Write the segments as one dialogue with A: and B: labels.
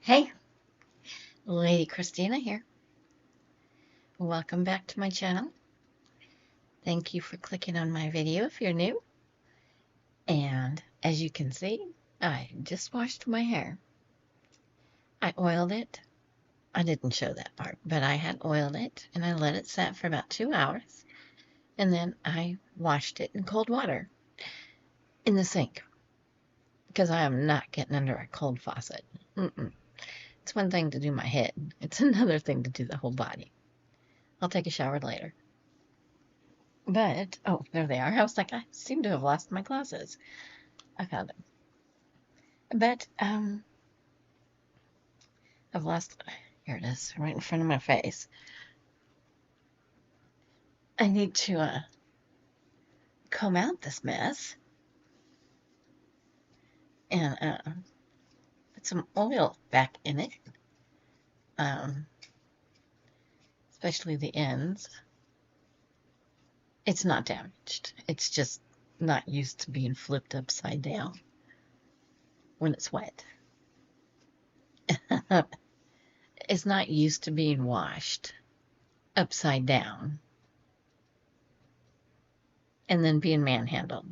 A: Hey, Lady Christina here. Welcome back to my channel. Thank you for clicking on my video if you're new. And as you can see, I just washed my hair. I oiled it. I didn't show that part, but I had oiled it and I let it set for about 2 hours. And then I washed it in cold water in the sink because I am not getting under a cold faucet. It's one thing to do my head. It's another thing to do the whole body. I'll take a shower later. But, oh, there they are. I was like, I seem to have lost my glasses. I found them. But, I've lost, here it is, right in front of my face. I need to, comb out this mess and, put some oil back in it. Especially the ends. It's not damaged. It's just not used to being flipped upside down when it's wet. It's not used to being washed upside down and then being manhandled.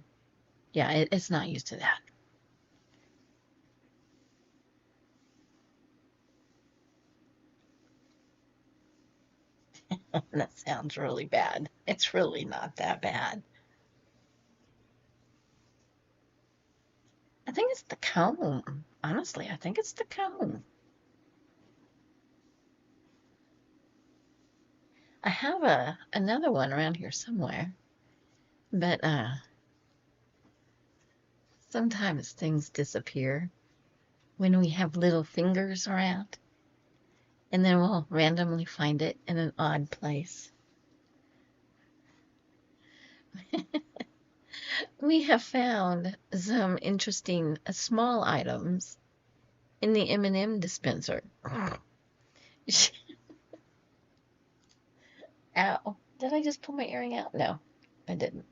A: Yeah, it's not used to that. That sounds really bad. It's really not that bad. I think it's the comb. Honestly, I think it's the comb. I have another one around here somewhere, but sometimes things disappear when we have little fingers around, and then we'll randomly find it in an odd place. We have found some interesting small items in the M&M dispenser. Ow. Did I just pull my earring out? No, I didn't.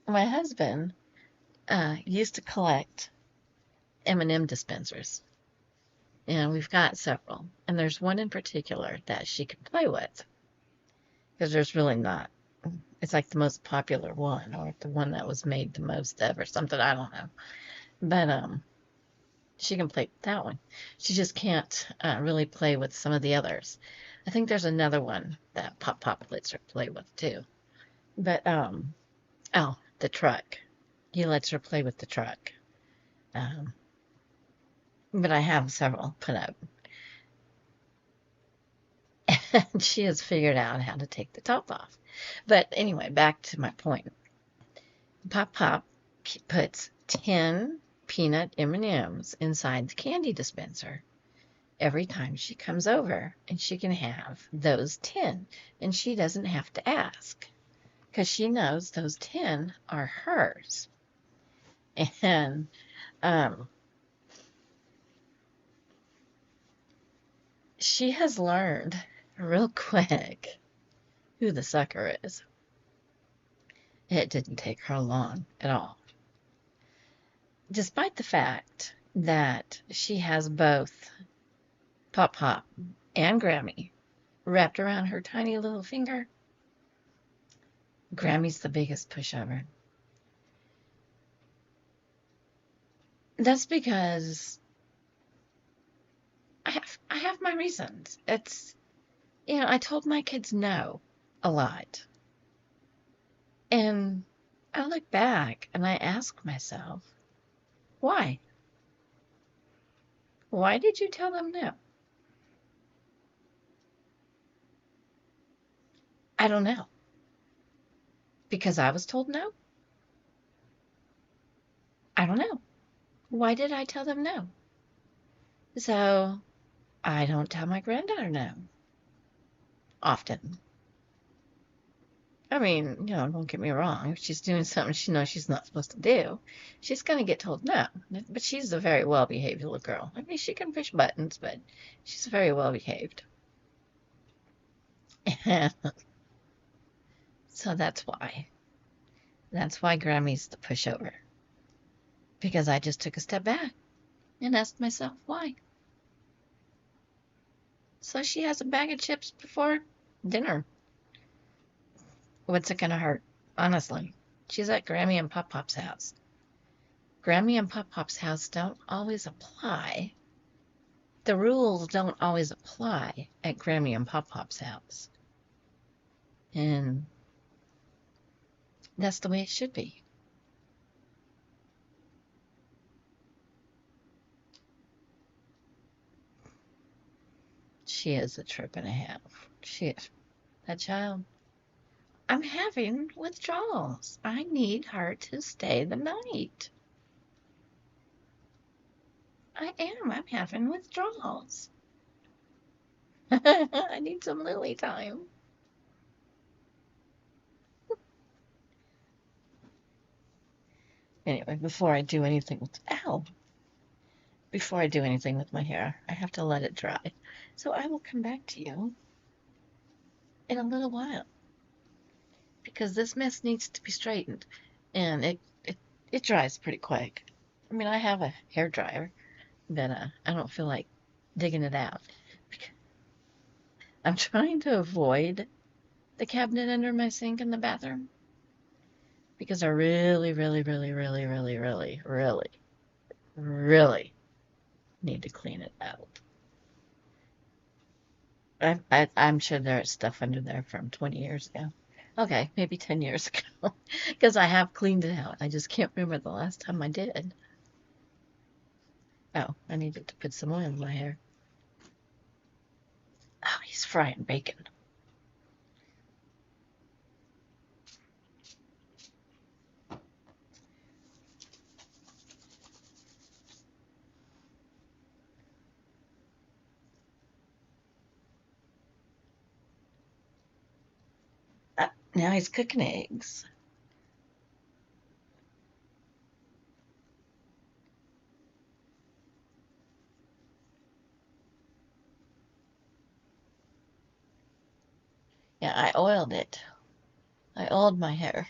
A: My husband used to collect M&M dispensers. And we've got several. And there's one in particular that she can play with. Because there's really not. It's like the most popular one, or the one that was made the most of, or something. I don't know. But she can play with that one. She just can't really play with some of the others. I think there's another one that Pop lets her play with too. But oh, the truck. He lets her play with the truck. But I have several put up. And she has figured out how to take the top off. But anyway, back to my point. Pop puts 10 peanut M&Ms inside the candy dispenser every time she comes over, and she can have those 10, and she doesn't have to ask because she knows those 10 are hers. And she has learned real quick who the sucker is. It didn't take her long at all. Despite the fact that she has both Pop and Grammy wrapped around her tiny little finger, Grammy's the biggest pushover. That's because I have my reasons. It's, I told my kids no a lot. And I look back and I ask myself, why? Why did you tell them no? I don't know. Because I was told no? I don't know. Why did I tell them no? So I don't tell my granddaughter no. Often. I mean, don't get me wrong. If she's doing something she knows she's not supposed to do, she's going to get told no. But she's a very well-behaved little girl. I mean, she can push buttons, but she's very well-behaved. So that's why. That's why Grammy's the pushover. Because I just took a step back. and asked myself why. So she has a bag of chips before dinner. What's it gonna hurt? Honestly. She's at Grammy and Pop Pop's house. Grammy and Pop Pop's house don't always apply. The rules don't always apply at Grammy and Pop Pop's house. And that's the way it should be. She is a trip and a half. That child. I'm having withdrawals. I need her to stay the night. I am. I'm having withdrawals. I need some Lily time. Anyway, before I do anything with my hair, I have to let it dry. So I will come back to you in a little while because this mess needs to be straightened, and it dries pretty quick. I mean, I have a hair dryer, but I don't feel like digging it out. I'm trying to avoid the cabinet under my sink in the bathroom because I really, really, really, really, really, really, really, really need to clean it out. I'm sure there's stuff under there from 20 years ago. Okay, maybe 10 years ago, because I have cleaned it out. I just can't remember the last time I did. Oh, I needed to put some oil in my hair. Oh, he's frying bacon. Now he's cooking eggs. Yeah, I oiled it. I oiled my hair.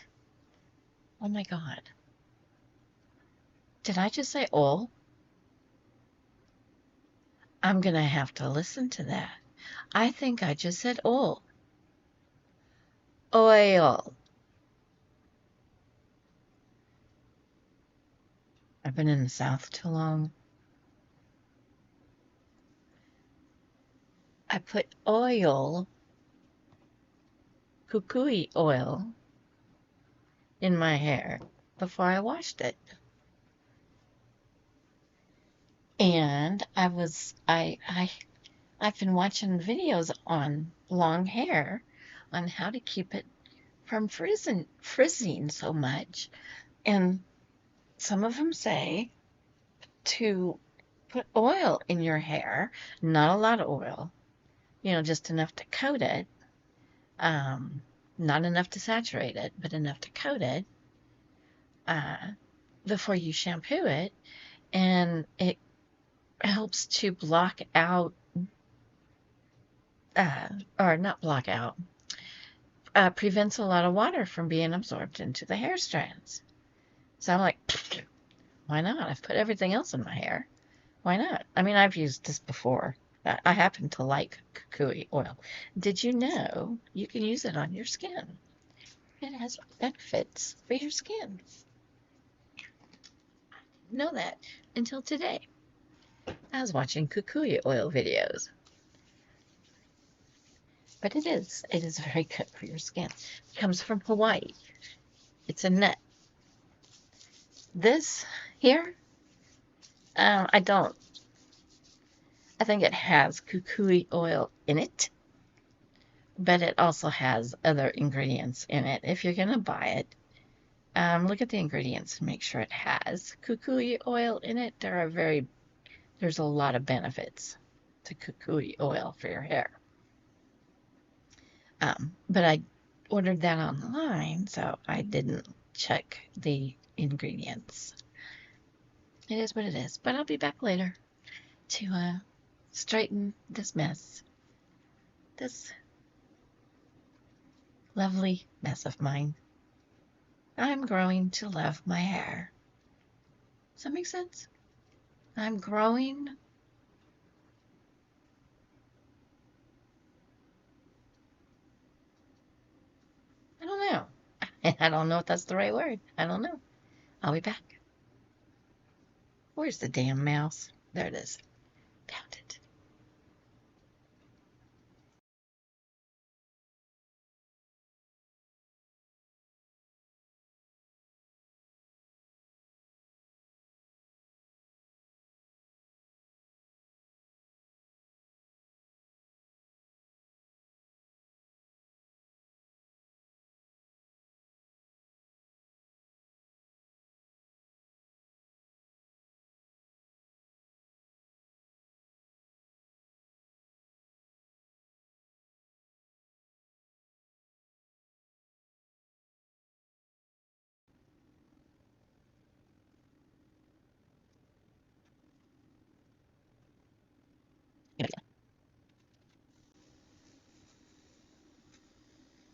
A: Oh my God. Did I just say oil? I'm going to have to listen to that. I think I just said oil. Oil. I've been in the South too long. I put oil, kukui oil, in my hair before I washed it. And I've been watching videos on long hair on how to keep it from frizzing so much. And some of them say to put oil in your hair, not a lot of oil, just enough to coat it. Not enough to saturate it, but enough to coat it before you shampoo it. And it helps to block out, or not block out, prevents a lot of water from being absorbed into the hair strands. So I'm like, why not? I've put everything else in my hair. Why not? I mean, I've used this before. I happen to like kukui oil. Did you know you can use it on your skin? It has benefits for your skin. I didn't know that until today. I was watching kukui oil videos. But it is very good for your skin. It comes from Hawaii. It's a nut. This here, I think it has kukui oil in it, but it also has other ingredients in it. If you're going to buy it, look at the ingredients and make sure it has kukui oil in it. There's a lot of benefits to kukui oil for your hair. But I ordered that online, so I didn't check the ingredients. It is what it is, but I'll be back later to straighten this mess. This lovely mess of mine. I'm growing to love my hair. Does that make sense? I'm growing. I don't know. I don't know if that's the right word. I don't know. I'll be back. Where's the damn mouse? There it is. Found it.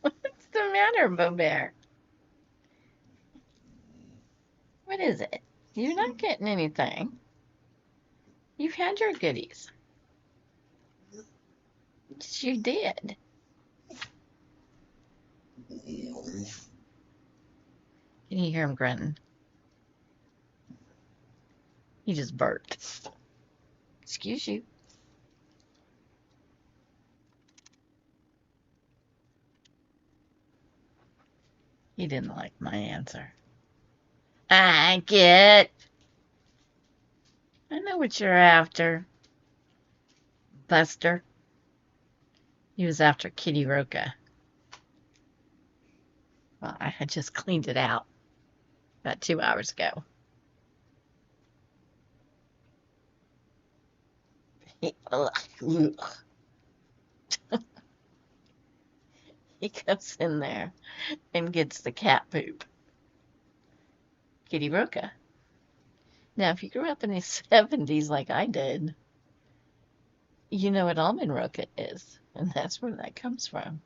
A: What's the matter, Bo Bear? What is it? You're not getting anything. You've had your goodies. Yes, you did. Can you hear him grunting? He just burped. Excuse you. He didn't like my answer. I get. I know what you're after, Buster. He was after Kitty Roca. Well, I had just cleaned it out about 2 hours ago. He, he goes in there and gets the cat poop. Kitty Roca. Now, if you grew up in the 70s like I did, you know what almond roca is, and that's where that comes from.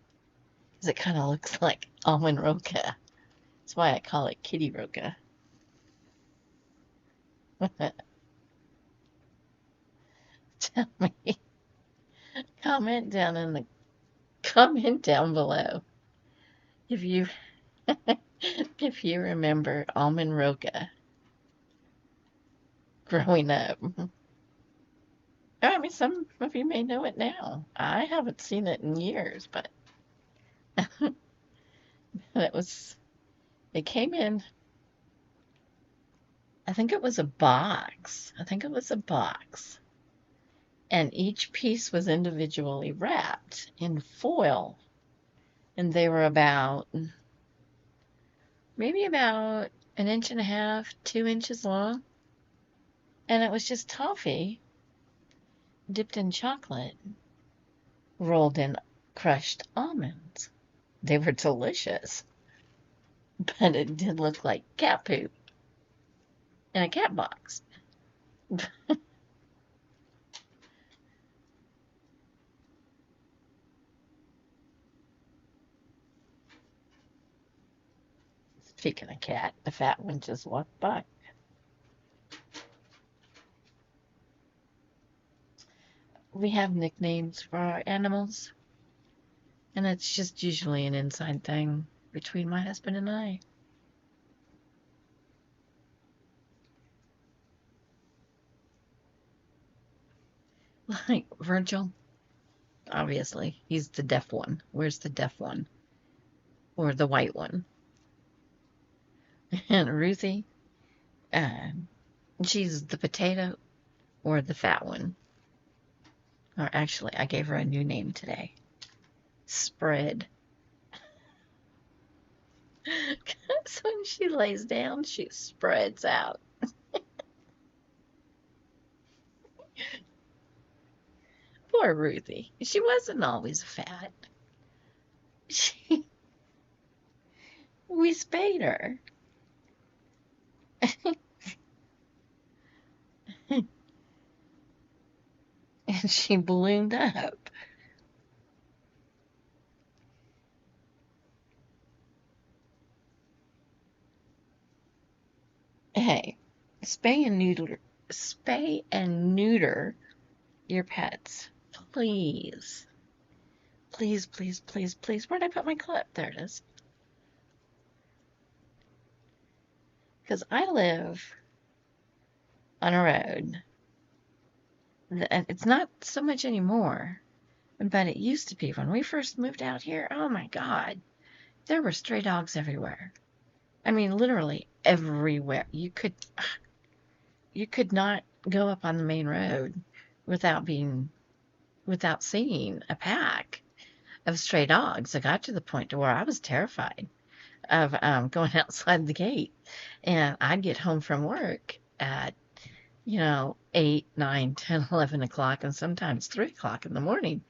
A: Because it kind of looks like almond roca. That's why I call it Kitty Roca. Tell me. Comment down below if you if you remember almond roca growing up. I mean, some of you may know it now. I haven't seen it in years, but it came in, I think it was a box. And each piece was individually wrapped in foil. And they were maybe about an inch and a half, 2 inches long. And it was just toffee dipped in chocolate, rolled in crushed almonds. They were delicious, but it did look like cat poop in a cat box. Speaking of cat, the fat one just walked by. We have nicknames for our animals, and it's just usually an inside thing between my husband and I. Like Virgil, obviously, he's the deaf one. Where's the deaf one? Or the white one? And Ruthie, she's the potato or the fat one. Or actually, I gave her a new name today. Spread. Because when she lays down, she spreads out. Poor Ruthie. She wasn't always fat. We spayed her. And she ballooned up. Hey, spay and spay and neuter your pets. Please. Please, please, please, please. Where'd I put my clip? There it is. Because I live on a road. It's not so much anymore, but it used to be when we first moved out here. Oh my God. There were stray dogs everywhere. I mean, literally everywhere. You could not go up on the main road without seeing a pack of stray dogs. I got to the point to where I was terrified of going outside the gate, and I'd get home from work at 8, 9, 10, 11 o'clock, and sometimes 3 o'clock in the morning,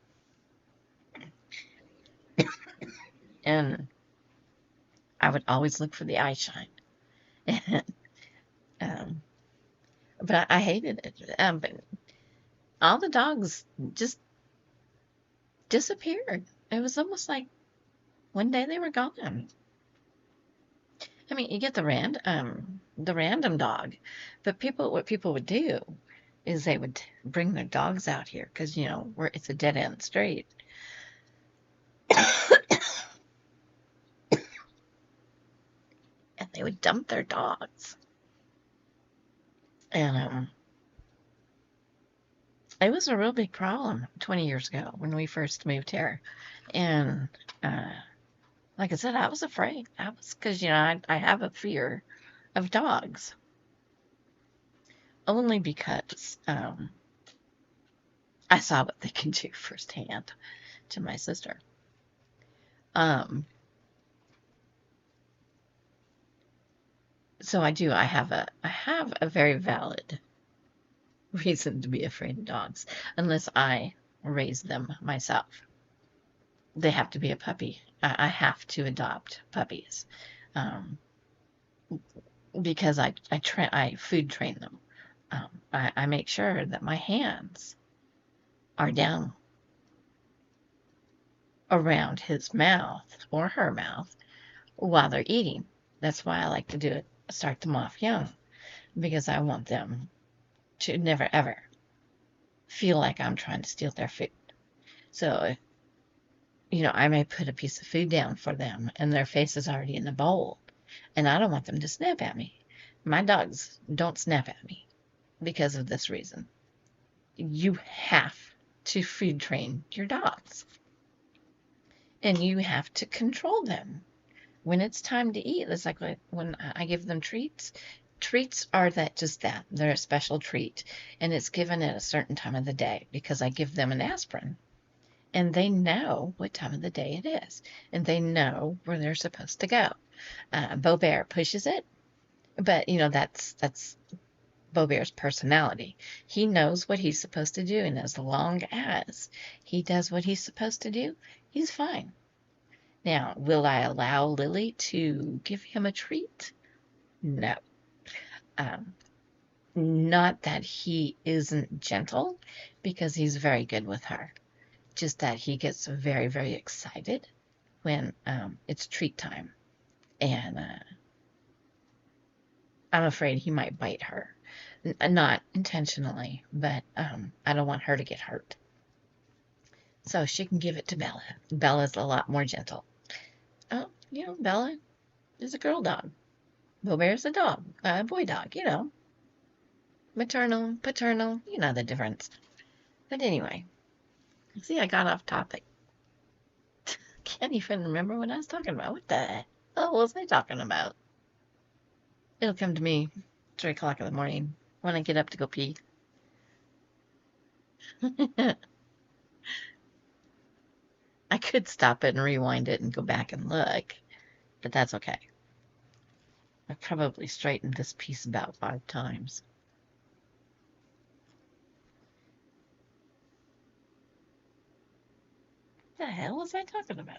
A: and I would always look for the eye shine. But I hated it. But all the dogs just disappeared. It was almost like one day they were gone. I mean, you get the random dog, but what people would do is they would bring their dogs out here because it's a dead end street. And they would dump their dogs. And it was a real big problem 20 years ago when we first moved here. And like I said, I was afraid. Because I have a fear of dogs. Only because I saw what they can do firsthand to my sister. So I have a very valid reason to be afraid of dogs, unless I raise them myself. They have to be a puppy. I have to adopt puppies, because I food train them. I make sure that my hands are down around his mouth or her mouth while they're eating. That's why I like to start them off young, because I want them to never ever feel like I'm trying to steal their food. So, I may put a piece of food down for them and their face is already in the bowl, and I don't want them to snap at me. My dogs don't snap at me because of this reason. You have to food train your dogs, and you have to control them. When it's time to eat, it's like when I give them treats. Treats are just that. They're a special treat, and it's given at a certain time of the day because I give them an aspirin, and they know what time of the day it is, and they know where they're supposed to go. Bo Bear pushes it, but that's Bo Bear's personality. He knows what he's supposed to do, and as long as he does what he's supposed to do, he's fine. Now, will I allow Lily to give him a treat? No. Not that he isn't gentle, because he's very good with her. Just that he gets very, very excited when it's treat time. And I'm afraid he might bite her. Not intentionally, but I don't want her to get hurt. So she can give it to Bella. Bella's a lot more gentle. Oh, Bella is a girl dog. Bo Bear's a dog, a boy dog, Maternal, paternal, the difference. But anyway, see, I got off topic. Can't even remember what I was talking about. What the hell was I talking about? It'll come to me 3 o'clock in the morning when I get up to go pee. I could stop it and rewind it and go back and look, but that's okay. I've probably straightened this piece about 5 times. What the hell was I talking about?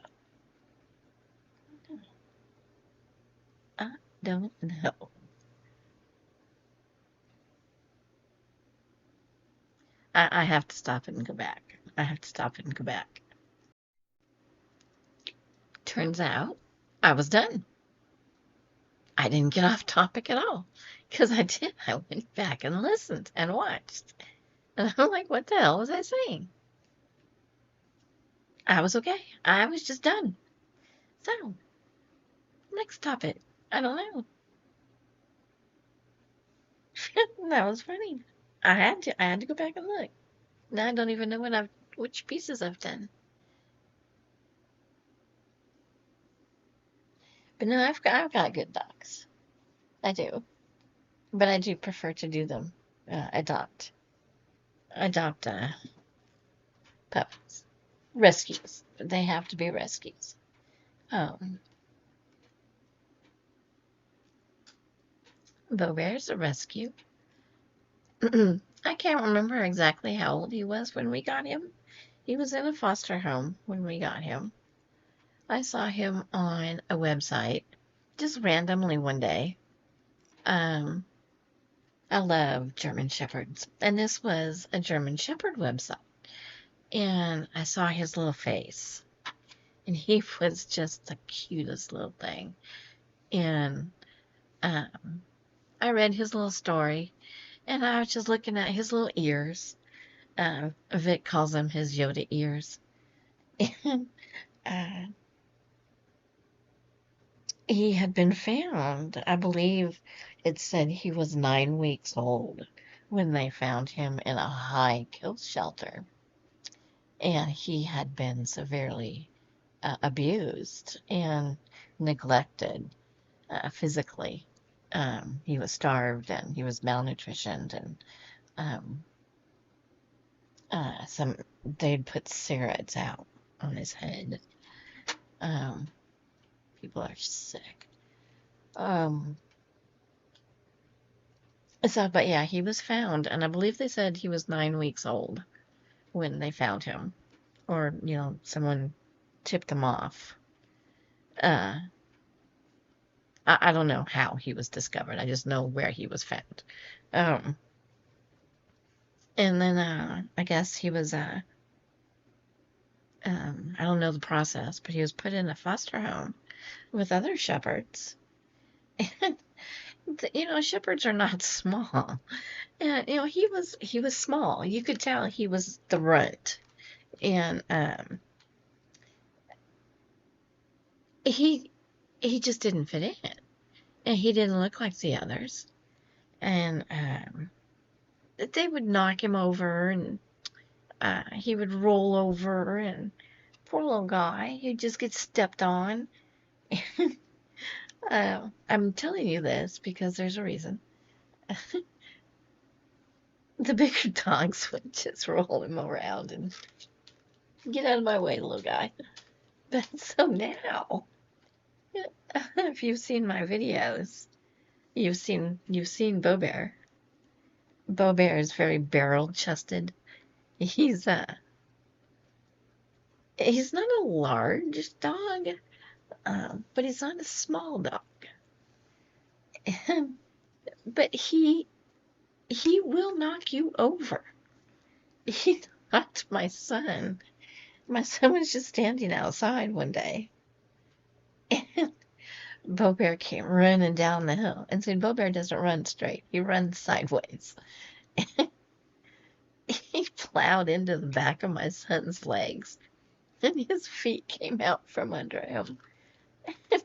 A: I don't know. I have to stop it and go back. I have to stop it and go back. Turns out I was done. I didn't get off topic at all because I did. I went back and listened and watched. And I'm like, what the hell was I saying? I was okay. I was just done. So, next topic. I don't know. That was funny. I had to go back and look. Now I don't even know which pieces I've done. But no, I've got good dogs. I do. But I do prefer to do them adopt puppies. Rescues. They have to be rescues. Um, Bo Bear's a rescue. I can't remember exactly how old he was when we got him. He was in a foster home when we got him. I saw him on a website just randomly one day. Um, I love German Shepherds, and this was a German Shepherd website. And I saw his little face, and he was just the cutest little thing. And um, I read his little story, and I was just looking at his little ears. Vic calls them his Yoda ears. And uh, he had been found. I believe it said he was 9 weeks old when they found him in a high kill shelter. And he had been severely abused and neglected physically. He was starved and he was malnutritioned, and um, they'd put steroids out on his head. Um, People are sick. Um, but yeah, he was found, and I believe they said he was 9 weeks old when they found him, or someone tipped them off. Uh, I don't know how he was discovered. I just know where he was found. Um, and then I guess he was I don't know the process, but he was put in a foster home with other shepherds. And shepherds are not small. And he was small. You could tell he was the runt. And he he just didn't fit in. And he didn't look like the others. And they would knock him over, and he would roll over, and poor little guy, he'd just get stepped on. I'm telling you this because there's a reason. The bigger dogs would just roll him around and get out of my way, little guy. But so now, if you've seen my videos, you've seen Bo Bear. Bo Bear is very barrel-chested. He's he's not a large dog, but he's not a small dog. But he will knock you over. He knocked my son. My son was just standing outside one day, and Bo Bear came running down the hill. And see, Bo Bear doesn't run straight; he runs sideways. He plowed into the back of my son's legs, and his feet came out from under him. And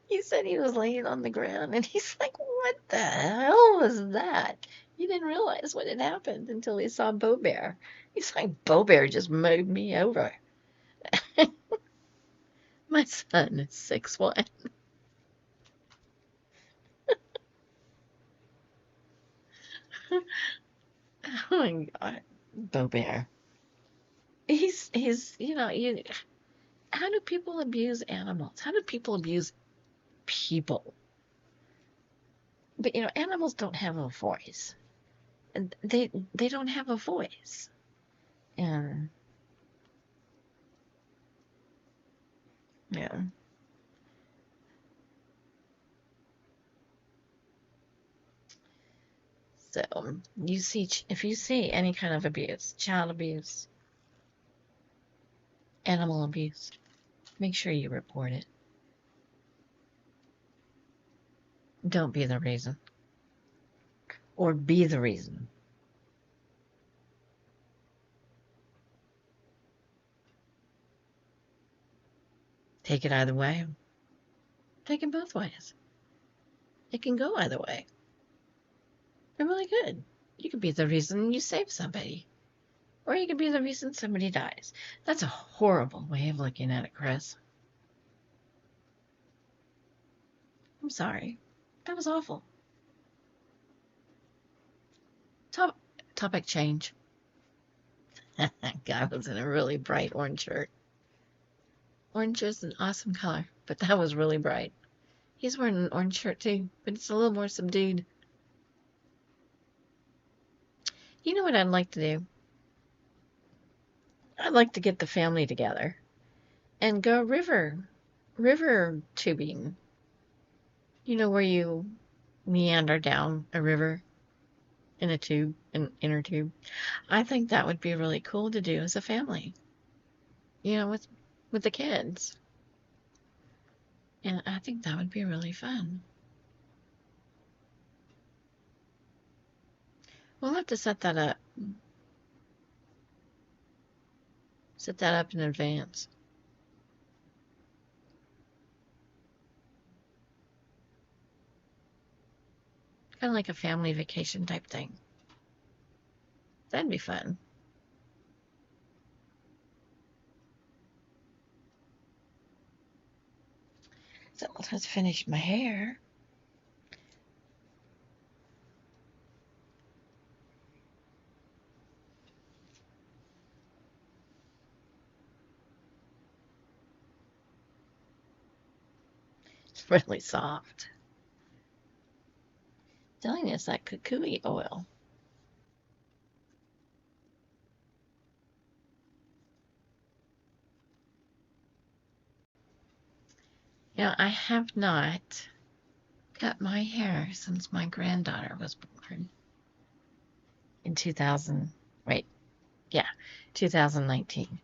A: he said he was laying on the ground, and he's like, "What the hell was that?" He didn't realize what had happened until he saw Bo Bear. He's like, "Bo Bear just mowed me over." My son is 6'1". Oh my God, Bo Bear. He's how do people abuse animals? How do people abuse people? But animals don't have a voice. And they don't have a voice. And yeah. So if you see any kind of abuse, child abuse, animal abuse, make sure you report it. Don't be the reason. Or be the reason. Take it either way. Take it both ways. It can go either way. They're really good. You could be the reason you save somebody. Or you could be the reason somebody dies. That's a horrible way of looking at it, Chris. I'm sorry. That was awful. Topic change. Guy was in a really bright orange shirt. Orange is an awesome color, but that was really bright. He's wearing an orange shirt too, but it's a little more subdued. You know what I'd like to do? I'd like to get the family together and go river tubing. You know, where you meander down a river in a tube, an inner tube. I think that would be really cool to do as a family. You know, with the kids. And I think that would be really fun. We'll have to set that up. Set that up in advance. Kind of like a family vacation type thing. That'd be fun. So let's finish my hair. It's really soft. I'm telling you, it's that kukui oil. You know, I have not cut my hair since my granddaughter was born in 2019.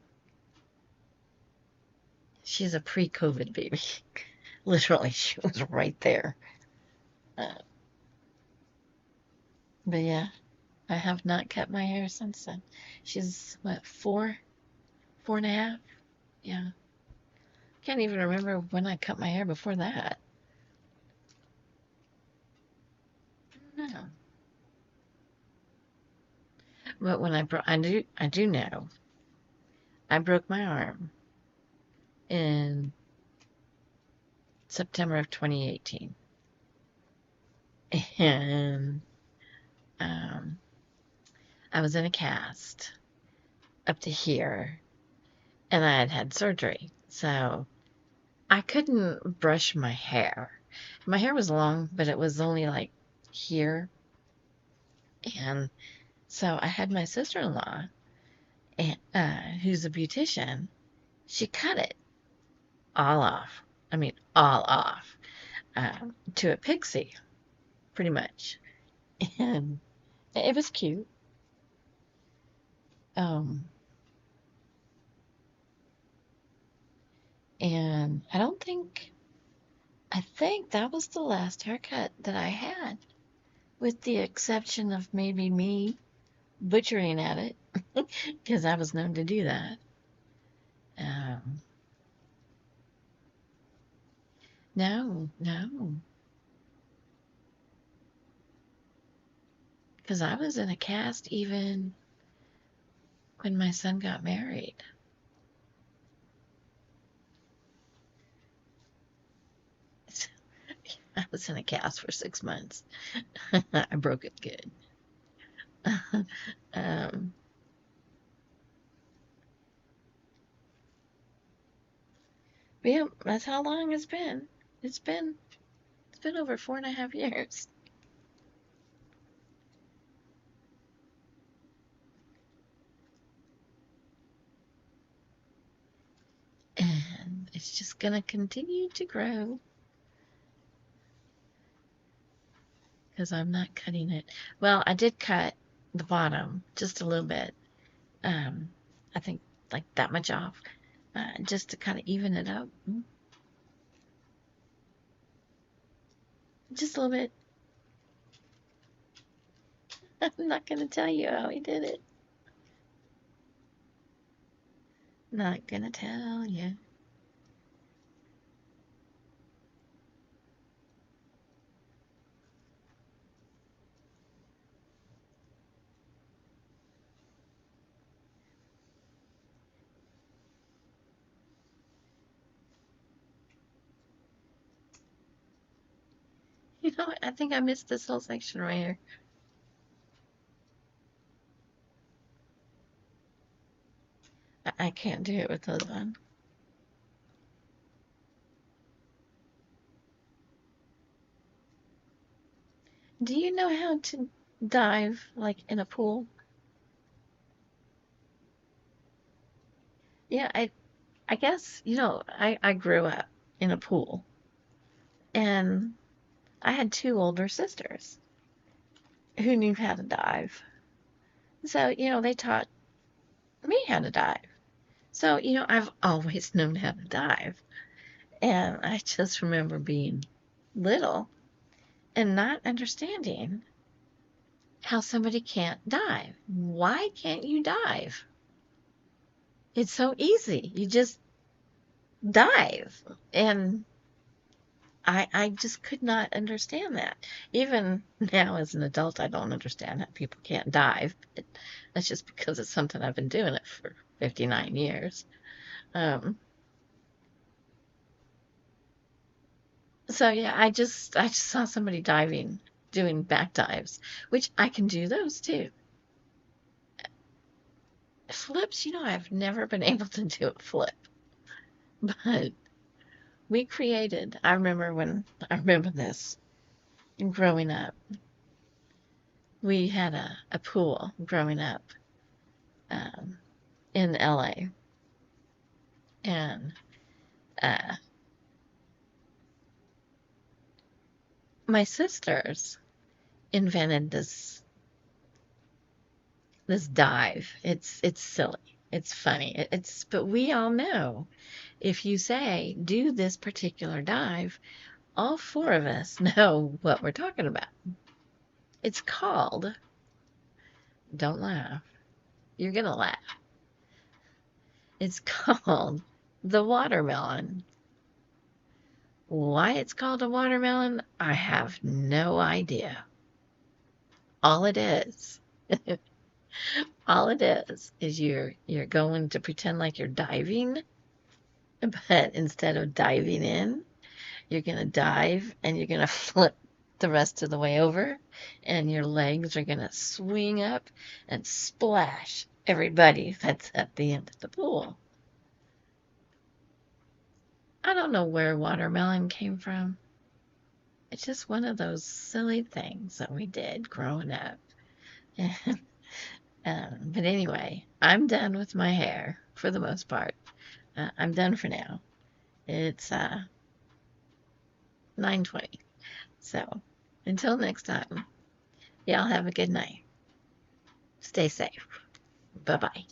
A: She's a pre-COVID baby. Literally, she was right there. But yeah, I have not cut my hair since then. She's, what, 4.5? Yeah. Can't even remember when I cut my hair before that. No. But when I do know, I broke my arm in September of 2018. And I was in a cast up to here, and I had surgery. So I couldn't brush my hair. My hair was long, but it was only like here. And so I had my sister-in-law, who's a beautician. She cut it all off. I mean, all off to a pixie, pretty much. And it was cute. And I think that was the last haircut that I had, with the exception of maybe me butchering at it, because I was known to do that. No, because I was in a cast even when my son got married. I was in a cast for 6 months. I broke it good. But yeah, that's how long it's been. It's been over 4.5 years. And it's just gonna continue to grow, because I'm not cutting it. Well, I did cut the bottom just a little bit. I think like that much off, just to kind of even it up. Just a little bit. I'm not going to tell you how he did it. Not going to tell you. You know what? I think I missed this whole section right here. I can't do it with those on. Do you know how to dive like in a pool? Yeah, I guess, I grew up in a pool and I had two older sisters who knew how to dive. So, they taught me how to dive. So, I've always known how to dive. And I just remember being little and not understanding how somebody can't dive. Why can't you dive? It's so easy. You just dive. And I just could not understand that. Even now as an adult, I don't understand how people can't dive. That's just because it's something I've been doing it for 59 years. Um, so yeah, I just saw somebody diving, doing back dives, which I can do those too. Flips, I've never been able to do a flip, but I remember this growing up. We had a pool growing up um, in LA, and uh, my sisters invented this dive. It's silly. It's funny. But we all know if you say do this particular dive, all four of us know what we're talking about. It's called, don't laugh. You're gonna laugh. It's called the watermelon. Why it's called a watermelon, I have no idea. All it is, all it is you're going to pretend like you're diving, but instead of diving in, you're gonna dive and you're gonna flip the rest of the way over, and your legs are gonna swing up and splash everybody that's at the end of the pool. I don't know where watermelon came from. It's just one of those silly things that we did growing up. But anyway, I'm done with my hair for the most part. I'm done for now. It's 9:20. So until next time, y'all have a good night. Stay safe. Bye bye.